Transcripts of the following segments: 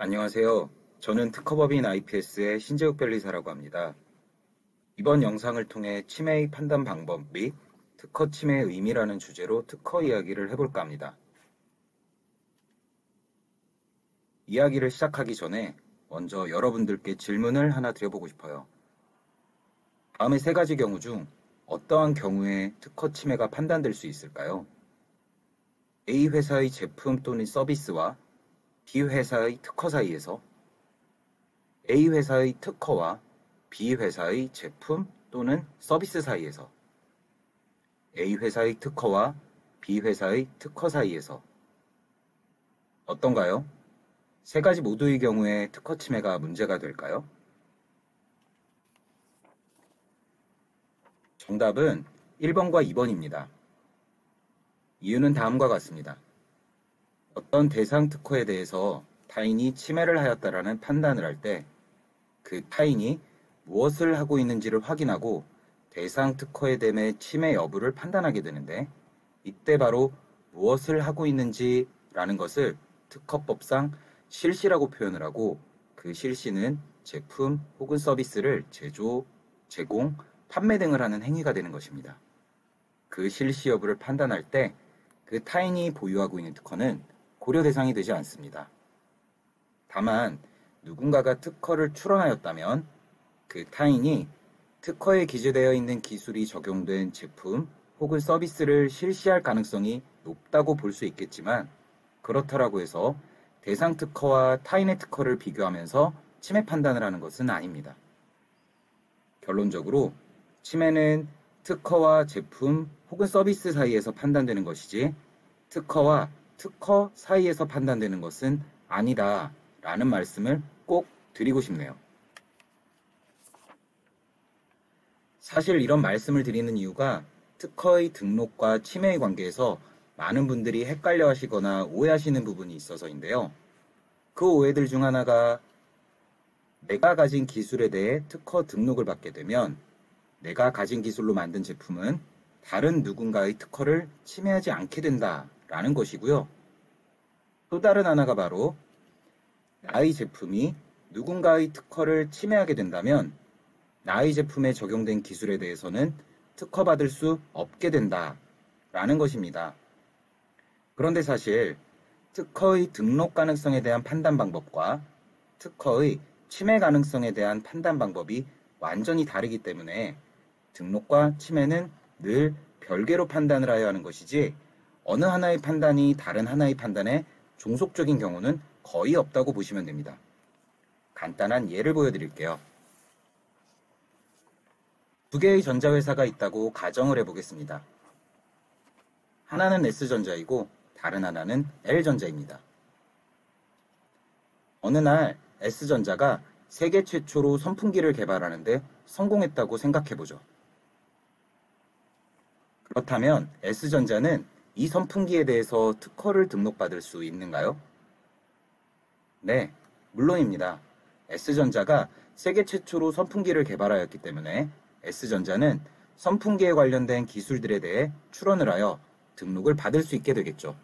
안녕하세요. 저는 특허법인 IPS의 신재욱 변리사라고 합니다. 이번 영상을 통해 치매의 판단 방법 및 특허 침해의 의미라는 주제로 특허 이야기를 해볼까 합니다. 이야기를 시작하기 전에 먼저 여러분들께 질문을 하나 드려보고 싶어요. 다음의 세 가지 경우 중 어떠한 경우에 특허 침해가 판단될 수 있을까요? A 회사의 제품 또는 서비스와 B 회사의 특허 사이에서, A 회사의 특허와 B 회사의 제품 또는 서비스 사이에서, A 회사의 특허와 B 회사의 특허 사이에서. 어떤가요? 세 가지 모두의 경우에 특허 침해가 문제가 될까요? 정답은 1번과 2번입니다. 이유는 다음과 같습니다. 어떤 대상 특허에 대해서 타인이 침해를 하였다라는 판단을 할 때 그 타인이 무엇을 하고 있는지를 확인하고 대상 특허에 대해 침해 여부를 판단하게 되는데, 이때 바로 무엇을 하고 있는지라는 것을 특허법상 실시라고 표현을 하고, 그 실시는 제품 혹은 서비스를 제조, 제공, 판매 등을 하는 행위가 되는 것입니다. 그 실시 여부를 판단할 때 그 타인이 보유하고 있는 특허는 고려 대상이 되지 않습니다. 다만 누군가가 특허를 출원하였다면 그 타인이 특허에 기재되어 있는 기술이 적용된 제품 혹은 서비스를 실시할 가능성이 높다고 볼 수 있겠지만, 그렇다라고 해서 대상 특허와 타인의 특허를 비교하면서 침해 판단을 하는 것은 아닙니다. 결론적으로 침해는 특허와 제품 혹은 서비스 사이에서 판단되는 것이지 특허와 특허 사이에서 판단되는 것은 아니다 라는 말씀을 꼭 드리고 싶네요. 사실 이런 말씀을 드리는 이유가 특허의 등록과 침해의 관계에서 많은 분들이 헷갈려 하시거나 오해하시는 부분이 있어서인데요. 그 오해들 중 하나가, 내가 가진 기술에 대해 특허 등록을 받게 되면 내가 가진 기술로 만든 제품은 다른 누군가의 특허를 침해하지 않게 된다라는 것이고요. 또 다른 하나가 바로, 나의 제품이 누군가의 특허를 침해하게 된다면 나의 제품에 적용된 기술에 대해서는 특허받을 수 없게 된다라는 것입니다. 그런데 사실 특허의 등록 가능성에 대한 판단 방법과 특허의 침해 가능성에 대한 판단 방법이 완전히 다르기 때문에 등록과 침해는 늘 별개로 판단을 하여야 하는 것이지, 어느 하나의 판단이 다른 하나의 판단에 종속적인 경우는 거의 없다고 보시면 됩니다. 간단한 예를 보여드릴게요. 두 개의 전자회사가 있다고 가정을 해보겠습니다. 하나는 S전자이고 다른 하나는 L전자입니다. 어느 날 S전자가 세계 최초로 선풍기를 개발하는데 성공했다고 생각해보죠. 그렇다면 S전자는 이 선풍기에 대해서 특허를 등록받을 수 있는가요? 네, 물론입니다. S전자가 세계 최초로 선풍기를 개발하였기 때문에 S전자는 선풍기에 관련된 기술들에 대해 출원을 하여 등록을 받을 수 있게 되겠죠.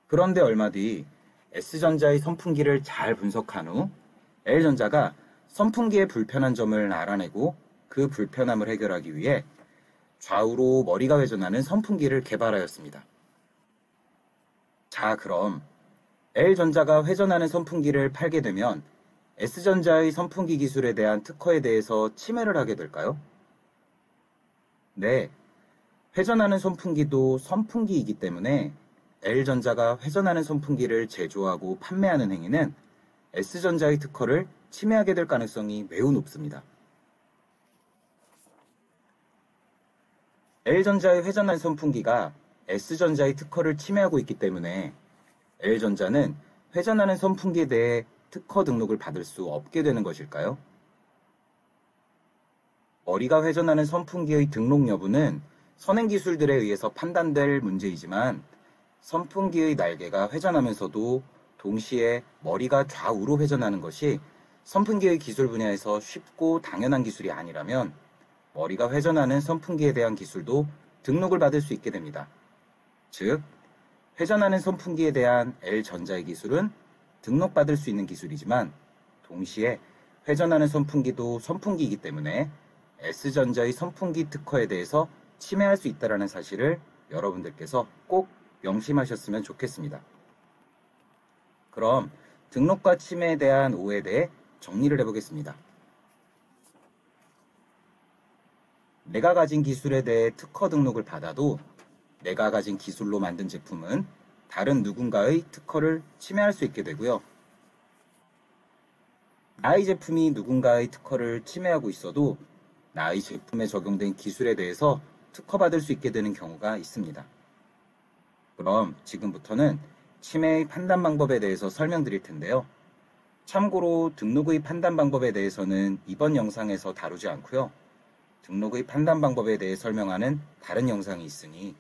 그런데 얼마 뒤 S전자의 선풍기를 잘 분석한 후 L전자가 선풍기의 불편한 점을 알아내고 그 불편함을 해결하기 위해 좌우로 머리가 회전하는 선풍기를 개발하였습니다. 자, 그럼 L전자가 회전하는 선풍기를 팔게 되면 S전자의 선풍기 기술에 대한 특허에 대해서 침해를 하게 될까요? 네, 회전하는 선풍기도 선풍기이기 때문에 L전자가 회전하는 선풍기를 제조하고 판매하는 행위는 S전자의 특허를 침해하게 될 가능성이 매우 높습니다. L전자의 회전하는 선풍기가 S전자의 특허를 침해하고 있기 때문에 L전자는 회전하는 선풍기에 대해 특허 등록을 받을 수 없게 되는 것일까요? 머리가 회전하는 선풍기의 등록 여부는 선행 기술들에 의해서 판단될 문제이지만, 선풍기의 날개가 회전하면서도 동시에 머리가 좌우로 회전하는 것이 선풍기의 기술 분야에서 쉽고 당연한 기술이 아니라면 머리가 회전하는 선풍기에 대한 기술도 등록을 받을 수 있게 됩니다. 즉, 회전하는 선풍기에 대한 L전자의 기술은 등록받을 수 있는 기술이지만 동시에 회전하는 선풍기도 선풍기이기 때문에 S전자의 선풍기 특허에 대해서 침해할 수 있다는 사실을 여러분들께서 꼭 명심하셨으면 좋겠습니다. 그럼 등록과 침해에 대한 오해에 대해 정리를 해보겠습니다. 내가 가진 기술에 대해 특허 등록을 받아도 내가 가진 기술로 만든 제품은 다른 누군가의 특허를 침해할 수 있게 되고요. 나의 제품이 누군가의 특허를 침해하고 있어도 나의 제품에 적용된 기술에 대해서 특허받을 수 있게 되는 경우가 있습니다. 그럼 지금부터는 침해의 판단 방법에 대해서 설명드릴 텐데요. 참고로 등록의 판단 방법에 대해서는 이번 영상에서 다루지 않고요. 등록의 판단 방법에 대해 설명하는 다른 영상이 있으니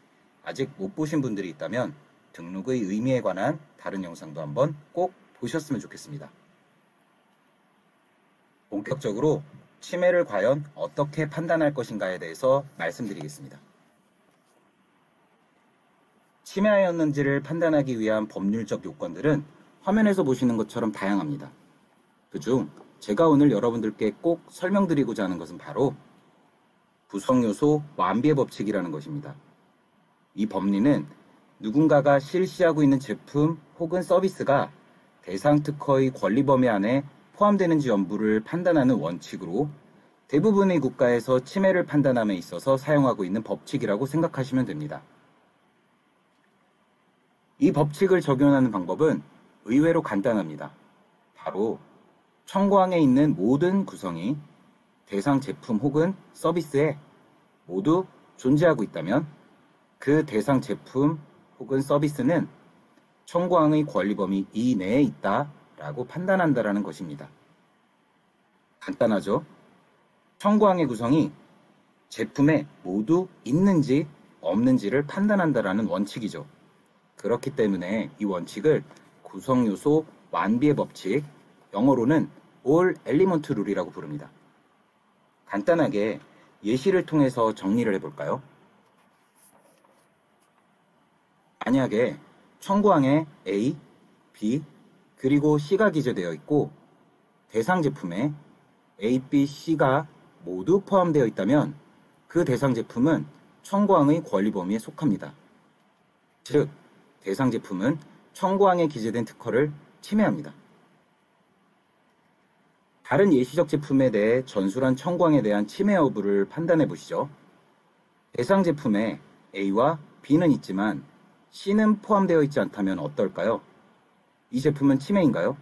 아직 못 보신 분들이 있다면 등록의 의미에 관한 다른 영상도 한번 꼭 보셨으면 좋겠습니다. 본격적으로 침해를 과연 어떻게 판단할 것인가에 대해서 말씀드리겠습니다. 침해하였는지를 판단하기 위한 법률적 요건들은 화면에서 보시는 것처럼 다양합니다. 그중 제가 오늘 여러분들께 꼭 설명드리고자 하는 것은 바로 구성요소 완비의 법칙이라는 것입니다. 이 법리는 누군가가 실시하고 있는 제품 혹은 서비스가 대상 특허의 권리 범위 안에 포함되는지 여부를 판단하는 원칙으로 대부분의 국가에서 침해를 판단함에 있어서 사용하고 있는 법칙이라고 생각하시면 됩니다. 이 법칙을 적용하는 방법은 의외로 간단합니다. 바로 청구항에 있는 모든 구성이 대상 제품 혹은 서비스에 모두 존재하고 있다면 그 대상 제품 혹은 서비스는 청구항의 권리 범위 이내에 있다라고 판단한다라는 것입니다. 간단하죠? 청구항의 구성이 제품에 모두 있는지 없는지를 판단한다라는 원칙이죠. 그렇기 때문에 이 원칙을 구성요소 완비의 법칙, 영어로는 All Element Rule이라고 부릅니다. 간단하게 예시를 통해서 정리를 해볼까요? 만약에 청구항에 A, B, 그리고 C가 기재되어 있고 대상 제품에 A, B, C가 모두 포함되어 있다면 그 대상 제품은 청구항의 권리 범위에 속합니다. 즉, 대상 제품은 청구항에 기재된 특허를 침해합니다. 다른 예시적 제품에 대해 전술한 청구항에 대한 침해 여부를 판단해 보시죠. 대상 제품에 A와 B는 있지만 C는 포함되어 있지 않다면 어떨까요? 이 제품은 침해인가요?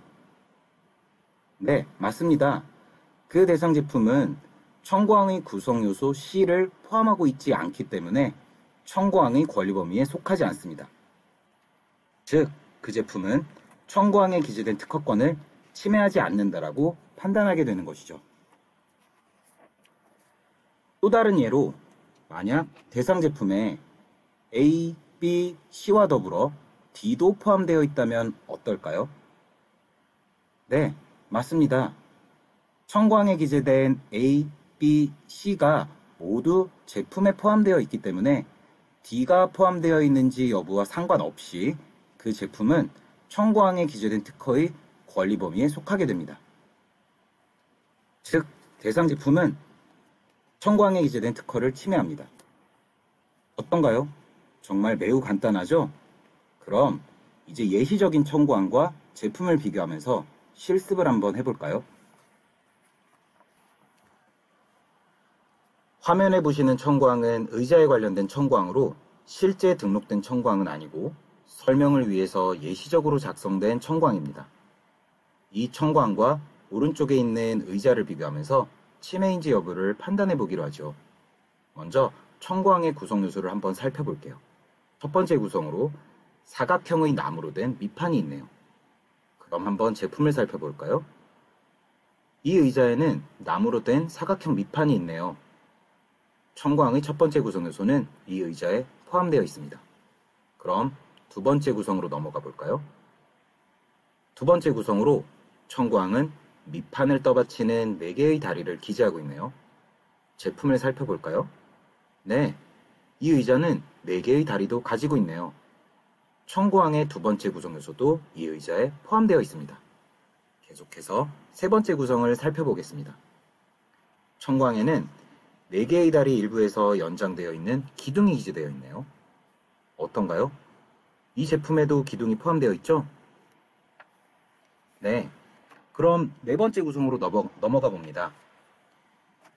네, 맞습니다. 그 대상 제품은 청구항의 구성 요소 C를 포함하고 있지 않기 때문에 청구항의 권리 범위에 속하지 않습니다. 즉, 그 제품은 청구항에 기재된 특허권을 침해하지 않는다라고 판단하게 되는 것이죠. 또 다른 예로 만약 대상 제품에 A, B, C와 더불어 D도 포함되어 있다면 어떨까요? 네, 맞습니다. 청구항에 기재된 A, B, C가 모두 제품에 포함되어 있기 때문에 D가 포함되어 있는지 여부와 상관없이 그 제품은 청구항에 기재된 특허의 권리 범위에 속하게 됩니다. 즉, 대상 제품은 청구항에 기재된 특허를 침해합니다. 어떤가요? 정말 매우 간단하죠? 그럼 이제 예시적인 청구항과 제품을 비교하면서 실습을 한번 해볼까요? 화면에 보시는 청구항은 의자에 관련된 청구항으로 실제 등록된 청구항은 아니고 설명을 위해서 예시적으로 작성된 청구항입니다. 이 청구항과 오른쪽에 있는 의자를 비교하면서 침해인지 여부를 판단해 보기로 하죠. 먼저 청구항의 구성 요소를 한번 살펴볼게요. 첫 번째 구성으로 사각형의 나무로 된 밑판이 있네요. 그럼 한번 제품을 살펴볼까요? 이 의자에는 나무로 된 사각형 밑판이 있네요. 청구항의 첫 번째 구성 요소는 이 의자에 포함되어 있습니다. 그럼 두 번째 구성으로 넘어가 볼까요? 두 번째 구성으로 청구항은 밑판을 떠받치는 4개의 다리를 기재하고 있네요. 제품을 살펴볼까요? 네, 이 의자는 4개의 다리도 가지고 있네요. 청구항의 두 번째 구성 요소도 이 의자에 포함되어 있습니다. 계속해서 세 번째 구성을 살펴보겠습니다. 청구항에는 4개의 다리 일부에서 연장되어 있는 기둥이 기재되어 있네요. 어떤가요? 이 제품에도 기둥이 포함되어 있죠? 네, 그럼 네 번째 구성으로 넘어가 봅니다.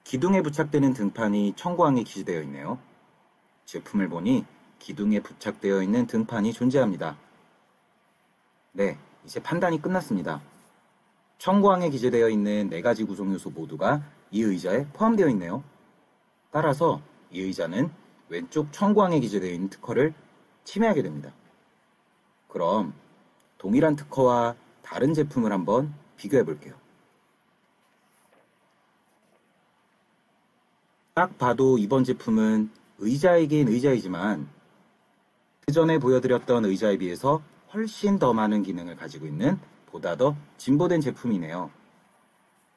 기둥에 부착되는 등판이 청구항에 기재되어 있네요. 제품을 보니 기둥에 부착되어 있는 등판이 존재합니다. 네, 이제 판단이 끝났습니다. 청구항에 기재되어 있는 4가지 구성 요소 모두가 이 의자에 포함되어 있네요. 따라서 이 의자는 왼쪽 청구항에 기재되어 있는 특허를 침해하게 됩니다. 그럼 동일한 특허와 다른 제품을 한번 비교해 볼게요. 딱 봐도 이번 제품은 의자이긴 의자이지만 그 전에 보여드렸던 의자에 비해서 훨씬 더 많은 기능을 가지고 있는 보다 더 진보된 제품이네요.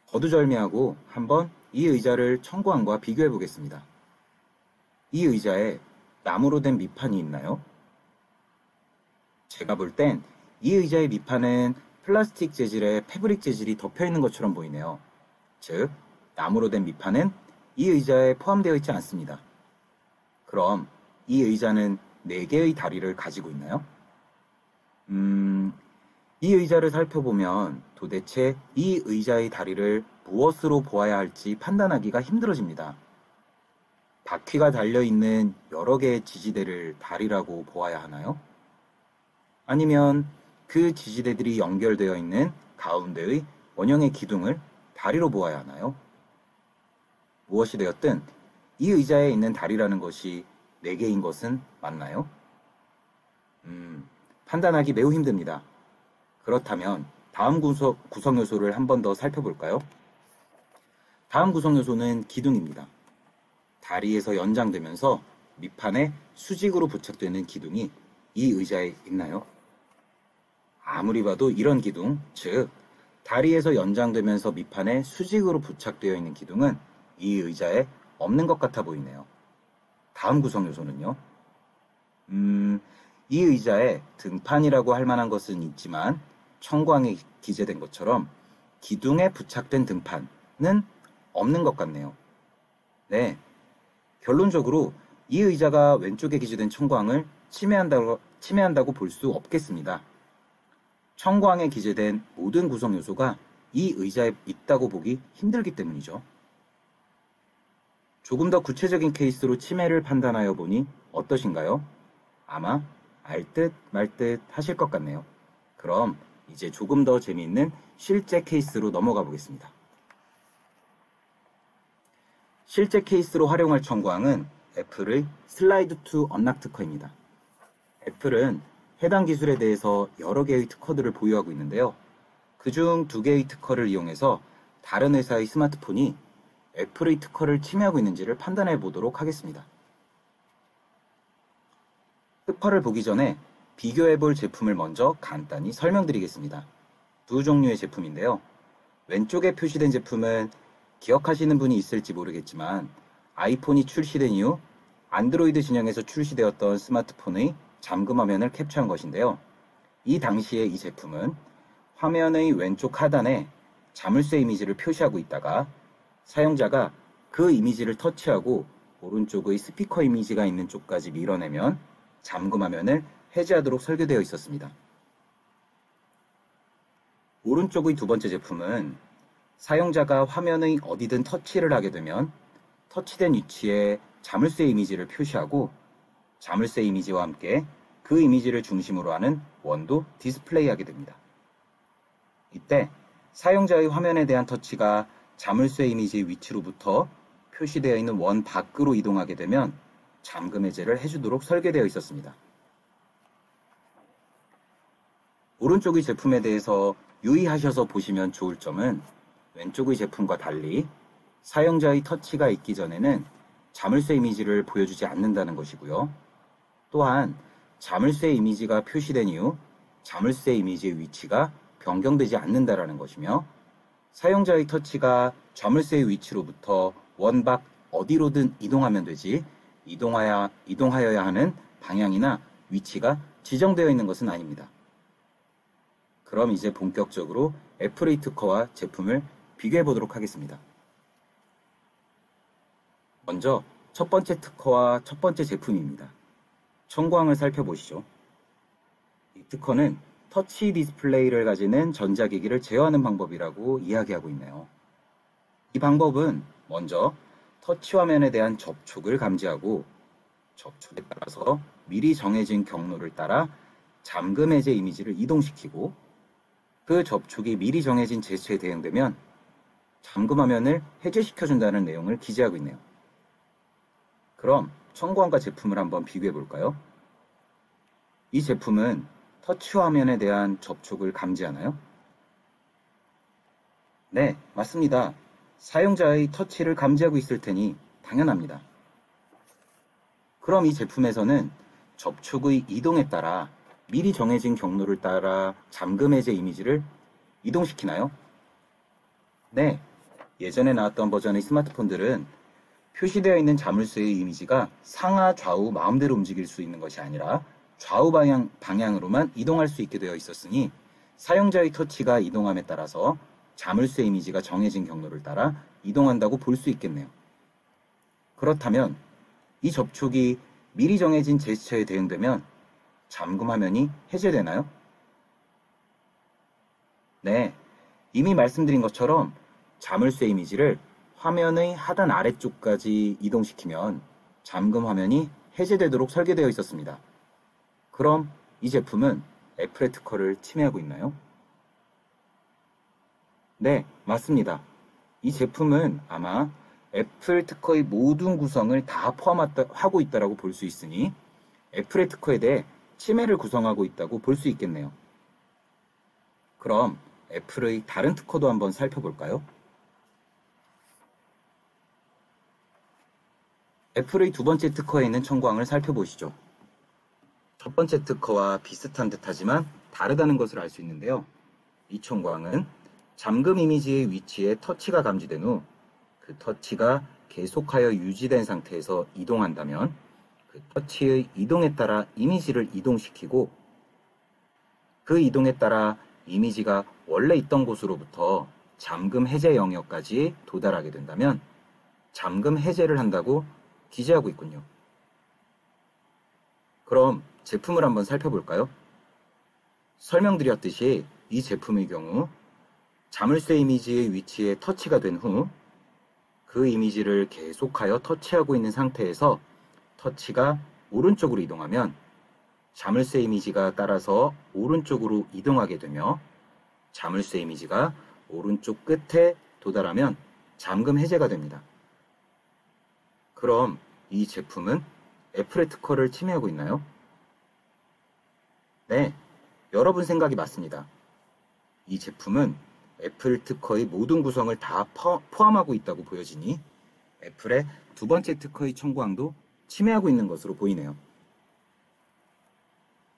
거두절미하고 한번 이 의자를 청구항과 비교해 보겠습니다. 이 의자에 나무로 된 밑판이 있나요? 제가 볼 땐 이 의자의 밑판은 플라스틱 재질에 패브릭 재질이 덮여 있는 것처럼 보이네요. 즉, 나무로 된 밑판은 이 의자에 포함되어 있지 않습니다. 그럼 이 의자는 4개의 다리를 가지고 있나요? 이 의자를 살펴보면 도대체 이 의자의 다리를 무엇으로 보아야 할지 판단하기가 힘들어집니다. 바퀴가 달려있는 여러 개의 지지대를 다리라고 보아야 하나요? 아니면 그 지지대들이 연결되어 있는 가운데의 원형의 기둥을 다리로 보아야 하나요? 무엇이 되었든 이 의자에 있는 다리라는 것이 4개인 것은 맞나요? 판단하기 매우 힘듭니다. 그렇다면 다음 구성 요소를 한 번 더 살펴볼까요? 다음 구성 요소는 기둥입니다. 다리에서 연장되면서 밑판에 수직으로 부착되는 기둥이 이 의자에 있나요? 아무리 봐도 이런 기둥, 즉 다리에서 연장되면서 밑판에 수직으로 부착되어 있는 기둥은 이 의자에 없는 것 같아 보이네요. 다음 구성 요소는요? 이 의자에 등판이라고 할 만한 것은 있지만 청구항에 기재된 것처럼 기둥에 부착된 등판은 없는 것 같네요. 네, 결론적으로 이 의자가 왼쪽에 기재된 청구항을 침해한다고 볼 수 없겠습니다. 청구항에 기재된 모든 구성 요소가 이 의자에 있다고 보기 힘들기 때문이죠. 조금 더 구체적인 케이스로 침해를 판단하여 보니 어떠신가요? 아마 알 듯 말 듯 하실 것 같네요. 그럼 이제 조금 더 재미있는 실제 케이스로 넘어가 보겠습니다. 실제 케이스로 활용할 청구항은 애플의 슬라이드 투 언락 특허입니다. 애플은 해당 기술에 대해서 여러 개의 특허들을 보유하고 있는데요. 그중 2개의 특허를 이용해서 다른 회사의 스마트폰이 애플의 특허를 침해하고 있는지를 판단해 보도록 하겠습니다. 특허를 보기 전에 비교해 볼 제품을 먼저 간단히 설명드리겠습니다. 2 종류의 제품인데요. 왼쪽에 표시된 제품은 기억하시는 분이 있을지 모르겠지만 아이폰이 출시된 이후 안드로이드 진영에서 출시되었던 스마트폰의 잠금 화면을 캡처한 것인데요. 이 당시에 이 제품은 화면의 왼쪽 하단에 자물쇠 이미지를 표시하고 있다가 사용자가 그 이미지를 터치하고 오른쪽의 스피커 이미지가 있는 쪽까지 밀어내면 잠금 화면을 해제하도록 설계되어 있었습니다. 오른쪽의 두 번째 제품은 사용자가 화면의 어디든 터치를 하게 되면 터치된 위치에 자물쇠 이미지를 표시하고 자물쇠 이미지와 함께 그 이미지를 중심으로 하는 원도 디스플레이하게 됩니다. 이때 사용자의 화면에 대한 터치가 자물쇠 이미지의 위치로부터 표시되어 있는 원 밖으로 이동하게 되면 잠금 해제를 해주도록 설계되어 있었습니다. 오른쪽의 제품에 대해서 유의하셔서 보시면 좋을 점은 왼쪽의 제품과 달리 사용자의 터치가 있기 전에는 자물쇠 이미지를 보여주지 않는다는 것이고요. 또한 자물쇠 이미지가 표시된 이후 자물쇠 이미지의 위치가 변경되지 않는다는 것이며 사용자의 터치가 자물쇠의 위치로부터 원 밖 어디로든 이동하면 되지 이동하여야 하는 방향이나 위치가 지정되어 있는 것은 아닙니다. 그럼 이제 본격적으로 애플의 특허와 제품을 비교해 보도록 하겠습니다. 먼저 첫 번째 특허와 첫 번째 제품입니다. 청구항을 살펴보시죠. 이 특허는 터치 디스플레이를 가지는 전자기기를 제어하는 방법이라고 이야기하고 있네요. 이 방법은 먼저 터치 화면에 대한 접촉을 감지하고 접촉에 따라서 미리 정해진 경로를 따라 잠금 해제 이미지를 이동시키고 그 접촉이 미리 정해진 제스처에 대응되면 잠금 화면을 해제시켜준다는 내용을 기재하고 있네요. 그럼 청구항과 제품을 한번 비교해 볼까요? 이 제품은 터치 화면에 대한 접촉을 감지하나요? 네, 맞습니다. 사용자의 터치를 감지하고 있을 테니 당연합니다. 그럼 이 제품에서는 접촉의 이동에 따라 미리 정해진 경로를 따라 잠금 해제 이미지를 이동시키나요? 네, 예전에 나왔던 버전의 스마트폰들은 표시되어 있는 자물쇠의 이미지가 상하 좌우 마음대로 움직일 수 있는 것이 아니라 좌우 방향으로만 이동할 수 있게 되어 있었으니 사용자의 터치가 이동함에 따라서 자물쇠 이미지가 정해진 경로를 따라 이동한다고 볼 수 있겠네요. 그렇다면 이 접촉이 미리 정해진 제스처에 대응되면 잠금 화면이 해제되나요? 네, 이미 말씀드린 것처럼 자물쇠 이미지를 화면의 하단 아래쪽까지 이동시키면 잠금 화면이 해제되도록 설계되어 있었습니다. 그럼 이 제품은 애플의 특허를 침해하고 있나요? 네, 맞습니다. 이 제품은 아마 애플 특허의 모든 구성을 다 포함하고 있다고 볼 수 있으니 애플의 특허에 대해 침해를 구성하고 있다고 볼 수 있겠네요. 그럼 애플의 다른 특허도 한번 살펴볼까요? 애플의 두 번째 특허에 있는 청구항을 살펴보시죠. 첫 번째 특허와 비슷한 듯하지만 다르다는 것을 알 수 있는데요. 이 청구항은 잠금 이미지의 위치에 터치가 감지된 후 그 터치가 계속하여 유지된 상태에서 이동한다면 그 터치의 이동에 따라 이미지를 이동시키고 그 이동에 따라 이미지가 원래 있던 곳으로부터 잠금 해제 영역까지 도달하게 된다면 잠금 해제를 한다고 기재하고 있군요. 그럼 제품을 한번 살펴볼까요? 설명드렸듯이 이 제품의 경우 자물쇠 이미지의 위치에 터치가 된 후 그 이미지를 계속하여 터치하고 있는 상태에서 터치가 오른쪽으로 이동하면 자물쇠 이미지가 따라서 오른쪽으로 이동하게 되며 자물쇠 이미지가 오른쪽 끝에 도달하면 잠금 해제가 됩니다. 그럼 이 제품은 애플의 특허를 침해하고 있나요? 네, 여러분 생각이 맞습니다. 이 제품은 애플 특허의 모든 구성을 다 포함하고 있다고 보여지니 애플의 두 번째 특허의 청구항도 침해하고 있는 것으로 보이네요.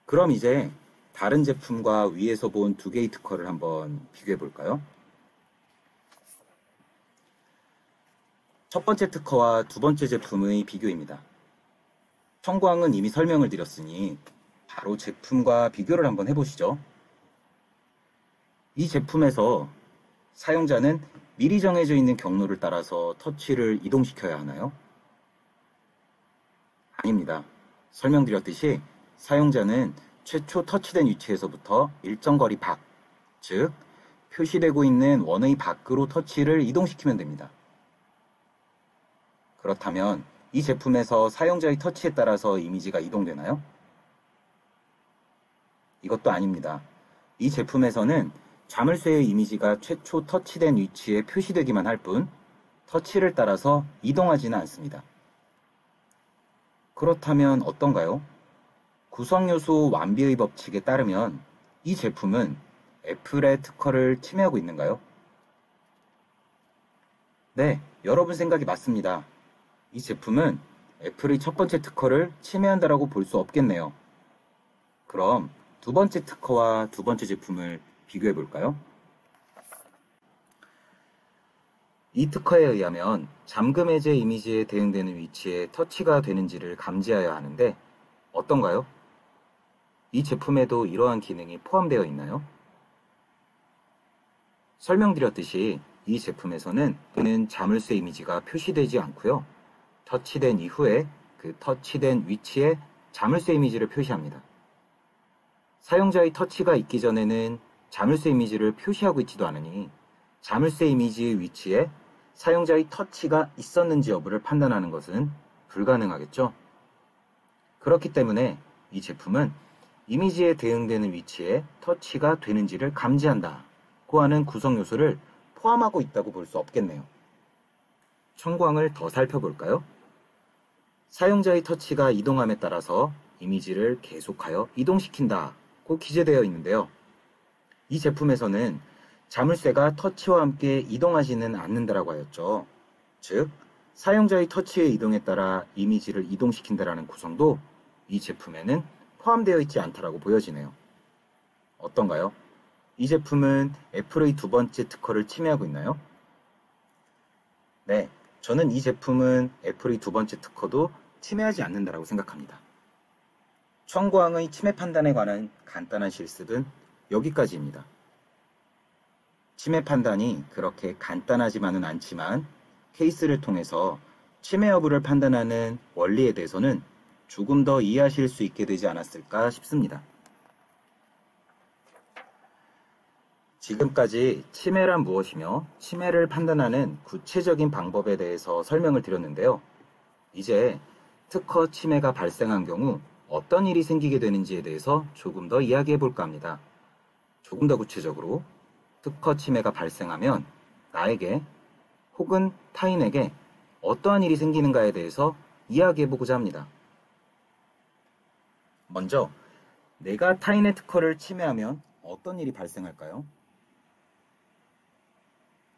그럼 이제 다른 제품과 위에서 본 두 개의 특허를 한번 비교해 볼까요? 첫 번째 특허와 두 번째 제품의 비교입니다. 청구항은 이미 설명을 드렸으니 바로 제품과 비교를 한번 해보시죠. 이 제품에서 사용자는 미리 정해져 있는 경로를 따라서 터치를 이동시켜야 하나요? 아닙니다. 설명드렸듯이 사용자는 최초 터치된 위치에서부터 일정 거리 밖, 즉 표시되고 있는 원의 밖으로 터치를 이동시키면 됩니다. 그렇다면 이 제품에서 사용자의 터치에 따라서 이미지가 이동되나요? 이것도 아닙니다. 이 제품에서는 자물쇠의 이미지가 최초 터치된 위치에 표시되기만 할 뿐 터치를 따라서 이동하지는 않습니다. 그렇다면 어떤가요? 구성요소 완비의 법칙에 따르면 이 제품은 애플의 특허를 침해하고 있는가요? 네, 여러분 생각이 맞습니다. 이 제품은 애플의 첫 번째 특허를 침해한다라고 볼 수 없겠네요. 그럼 두 번째 특허와 두 번째 제품을 비교해 볼까요? 이 특허에 의하면 잠금 해제 이미지에 대응되는 위치에 터치가 되는지를 감지해야 하는데 어떤가요? 이 제품에도 이러한 기능이 포함되어 있나요? 설명드렸듯이 이 제품에서는 또는 자물쇠 이미지가 표시되지 않고요. 터치된 이후에 그 터치된 위치에 자물쇠 이미지를 표시합니다. 사용자의 터치가 있기 전에는 자물쇠 이미지를 표시하고 있지도 않으니 자물쇠 이미지의 위치에 사용자의 터치가 있었는지 여부를 판단하는 것은 불가능하겠죠. 그렇기 때문에 이 제품은 이미지에 대응되는 위치에 터치가 되는지를 감지한다고 하는 구성 요소를 포함하고 있다고 볼 수 없겠네요. 청광을 더 살펴볼까요? 사용자의 터치가 이동함에 따라서 이미지를 계속하여 이동시킨다고 기재되어 있는데요. 이 제품에서는 자물쇠가 터치와 함께 이동하지는 않는다라고 하였죠. 즉, 사용자의 터치의 이동에 따라 이미지를 이동시킨다라는 구성도 이 제품에는 포함되어 있지 않다라고 보여지네요. 어떤가요? 이 제품은 애플의 두 번째 특허를 침해하고 있나요? 네, 저는 이 제품은 애플의 두 번째 특허도 침해하지 않는다라고 생각합니다. 청광의 침해 판단에 관한 간단한 실습은 여기까지입니다. 침해 판단이 그렇게 간단하지만은 않지만 케이스를 통해서 침해 여부를 판단하는 원리에 대해서는 조금 더 이해하실 수 있게 되지 않았을까 싶습니다. 지금까지 침해란 무엇이며 침해를 판단하는 구체적인 방법에 대해서 설명을 드렸는데요. 이제 특허 침해가 발생한 경우 어떤 일이 생기게 되는지에 대해서 조금 더 이야기해 볼까 합니다. 조금 더 구체적으로 특허 침해가 발생하면 나에게 혹은 타인에게 어떠한 일이 생기는가에 대해서 이야기해 보고자 합니다. 먼저 내가 타인의 특허를 침해하면 어떤 일이 발생할까요?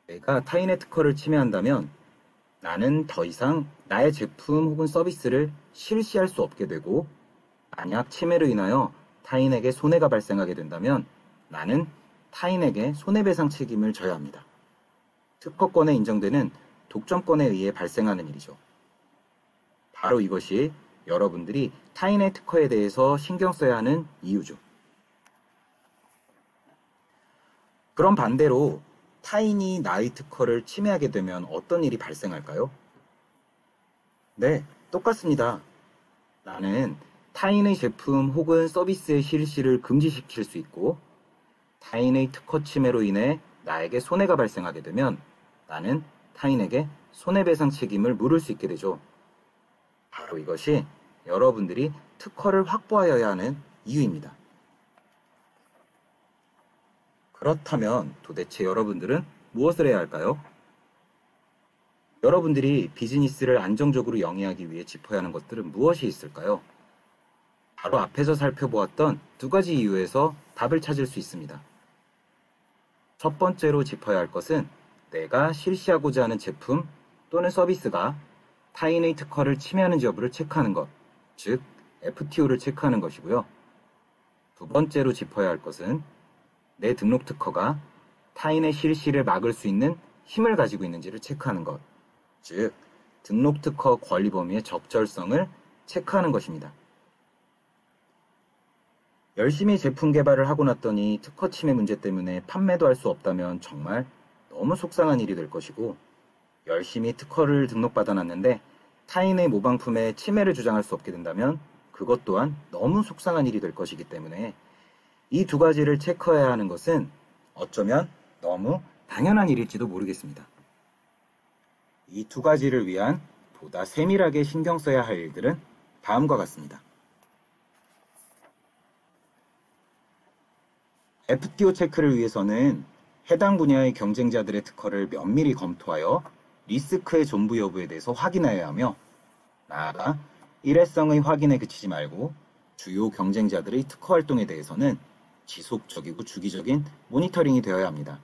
내가 타인의 특허를 침해한다면 나는 더 이상 나의 제품 혹은 서비스를 실시할 수 없게 되고, 만약 침해로 인하여 타인에게 손해가 발생하게 된다면 나는 타인에게 손해배상 책임을 져야 합니다. 특허권에 인정되는 독점권에 의해 발생하는 일이죠. 바로 이것이 여러분들이 타인의 특허에 대해서 신경 써야 하는 이유죠. 그럼 반대로 타인이 나의 특허를 침해하게 되면 어떤 일이 발생할까요? 네, 똑같습니다. 나는 타인의 제품 혹은 서비스의 실시를 금지시킬 수 있고, 타인의 특허 침해로 인해 나에게 손해가 발생하게 되면 나는 타인에게 손해배상 책임을 물을 수 있게 되죠. 바로 이것이 여러분들이 특허를 확보하여야 하는 이유입니다. 그렇다면 도대체 여러분들은 무엇을 해야 할까요? 여러분들이 비즈니스를 안정적으로 영위하기 위해 짚어야 하는 것들은 무엇이 있을까요? 바로 앞에서 살펴보았던 두 가지 이유에서 답을 찾을 수 있습니다. 첫 번째로 짚어야 할 것은 내가 실시하고자 하는 제품 또는 서비스가 타인의 특허를 침해하는지 여부를 체크하는 것, 즉 FTO를 체크하는 것이고요. 두 번째로 짚어야 할 것은 내 등록 특허가 타인의 실시를 막을 수 있는 힘을 가지고 있는지를 체크하는 것, 즉 등록 특허 권리 범위의 적절성을 체크하는 것입니다. 열심히 제품 개발을 하고 났더니 특허 침해 문제 때문에 판매도 할 수 없다면 정말 너무 속상한 일이 될 것이고, 열심히 특허를 등록받아 놨는데 타인의 모방품에 침해를 주장할 수 없게 된다면 그것 또한 너무 속상한 일이 될 것이기 때문에 이 두 가지를 체크해야 하는 것은 어쩌면 너무 당연한 일일지도 모르겠습니다. 이 두 가지를 위한 보다 세밀하게 신경 써야 할 일들은 다음과 같습니다. FTO 체크를 위해서는 해당 분야의 경쟁자들의 특허를 면밀히 검토하여 리스크의 존부 여부에 대해서 확인해야 하며, 나아가 일회성의 확인에 그치지 말고 주요 경쟁자들의 특허 활동에 대해서는 지속적이고 주기적인 모니터링이 되어야 합니다.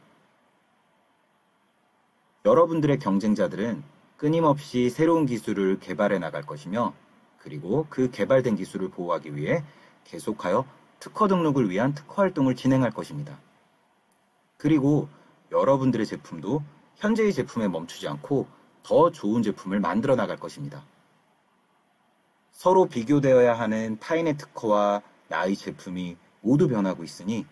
여러분들의 경쟁자들은 끊임없이 새로운 기술을 개발해 나갈 것이며, 그리고 그 개발된 기술을 보호하기 위해 계속하여 특허 등록을 위한 특허 활동을 진행할 것입니다. 그리고 여러분들의 제품도 현재의 제품에 멈추지 않고 더 좋은 제품을 만들어 나갈 것입니다. 서로 비교되어야 하는 타인의 특허와 나의 제품이 모두 변하고 있으니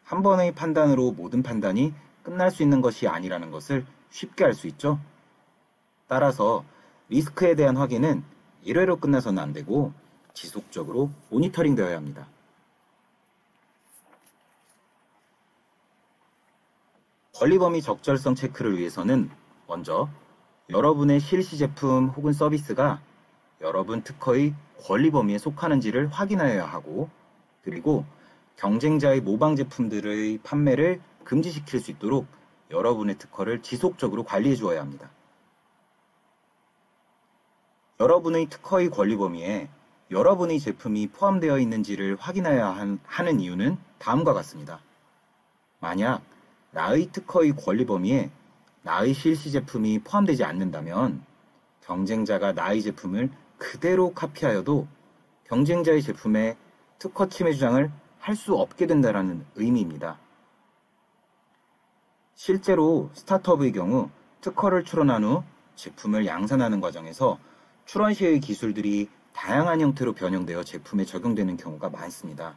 한 번의 판단으로 모든 판단이 끝날 수 있는 것이 아니라는 것을 쉽게 알 수 있죠. 따라서 리스크에 대한 확인은 1회로 끝나서는 안 되고 지속적으로 모니터링 되어야 합니다. 권리 범위 적절성 체크를 위해서는 먼저 여러분의 실시 제품 혹은 서비스가 여러분 특허의 권리 범위에 속하는지를 확인하여야 하고, 그리고 경쟁자의 모방 제품들의 판매를 금지시킬 수 있도록 여러분의 특허를 지속적으로 관리해 주어야 합니다. 여러분의 특허의 권리 범위에 여러분의 제품이 포함되어 있는지를 확인해야 하는 이유는 다음과 같습니다. 만약 나의 특허의 권리 범위에 나의 실시 제품이 포함되지 않는다면 경쟁자가 나의 제품을 그대로 카피하여도 경쟁자의 제품에 특허 침해 주장을 할 수 없게 된다는 의미입니다. 실제로 스타트업의 경우 특허를 출원한 후 제품을 양산하는 과정에서 출원 시의 기술들이 다양한 형태로 변형되어 제품에 적용되는 경우가 많습니다.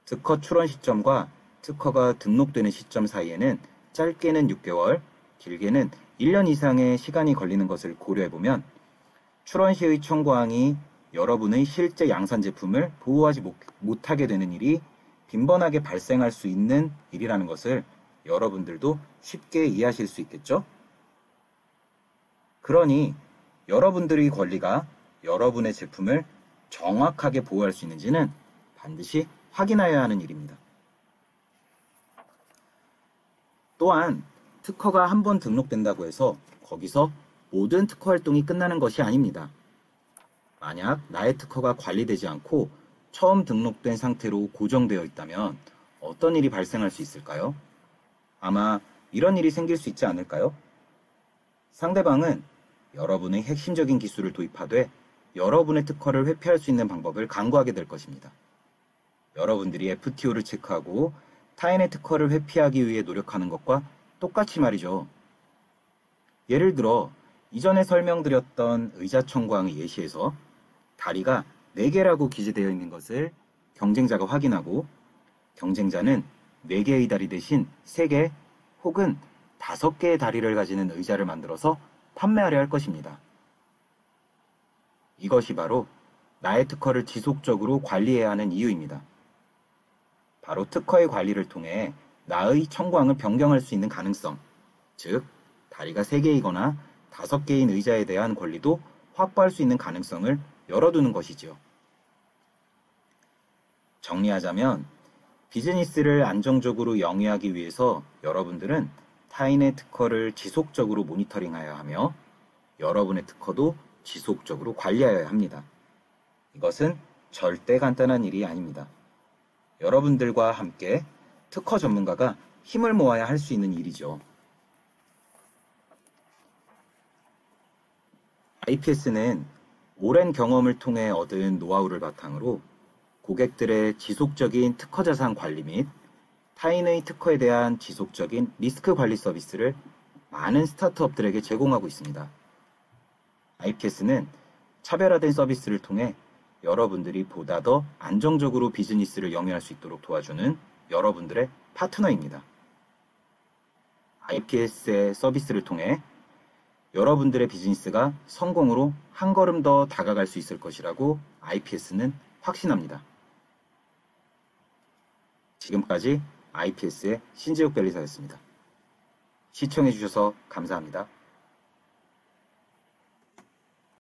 특허 출원 시점과 특허가 등록되는 시점 사이에는 짧게는 6개월, 길게는 1년 이상의 시간이 걸리는 것을 고려해보면 출원 시의 청구항이 여러분의 실제 양산 제품을 보호하지 못하게 되는 일이 빈번하게 발생할 수 있는 일이라는 것을 여러분들도 쉽게 이해하실 수 있겠죠? 그러니 여러분들의 권리가 여러분의 제품을 정확하게 보호할 수 있는지는 반드시 확인하여야 하는 일입니다. 또한 특허가 한 번 등록된다고 해서 거기서 모든 특허 활동이 끝나는 것이 아닙니다. 만약 나의 특허가 관리되지 않고 처음 등록된 상태로 고정되어 있다면 어떤 일이 발생할 수 있을까요? 아마 이런 일이 생길 수 있지 않을까요? 상대방은 여러분의 핵심적인 기술을 도입하되 여러분의 특허를 회피할 수 있는 방법을 강구하게 될 것입니다. 여러분들이 FTO를 체크하고 타인의 특허를 회피하기 위해 노력하는 것과 똑같이 말이죠. 예를 들어 이전에 설명드렸던 의자 청구항의 예시에서 다리가 4개라고 기재되어 있는 것을 경쟁자가 확인하고 경쟁자는 4개의 다리 대신 3개 혹은 5개의 다리를 가지는 의자를 만들어서 판매하려 할 것입니다. 이것이 바로 나의 특허를 지속적으로 관리해야 하는 이유입니다. 바로 특허의 관리를 통해 나의 청구항을 변경할 수 있는 가능성, 즉 다리가 3개이거나 5개인 의자에 대한 권리도 확보할 수 있는 가능성을 열어두는 것이지요. 정리하자면 비즈니스를 안정적으로 영위하기 위해서 여러분들은 타인의 특허를 지속적으로 모니터링하여야 하며 여러분의 특허도 지속적으로 관리하여야 합니다. 이것은 절대 간단한 일이 아닙니다. 여러분들과 함께 특허 전문가가 힘을 모아야 할 수 있는 일이죠. IPS는 오랜 경험을 통해 얻은 노하우를 바탕으로 고객들의 지속적인 특허 자산 관리 및 타인의 특허에 대한 지속적인 리스크 관리 서비스를 많은 스타트업들에게 제공하고 있습니다. IPS는 차별화된 서비스를 통해 여러분들이 보다 더 안정적으로 비즈니스를 영위할 수 있도록 도와주는 여러분들의 파트너입니다. IPS의 서비스를 통해 여러분들의 비즈니스가 성공으로 한 걸음 더 다가갈 수 있을 것이라고 IPS는 확신합니다. 지금까지 IPS의 신재욱 변리사였습니다. 시청해주셔서 감사합니다.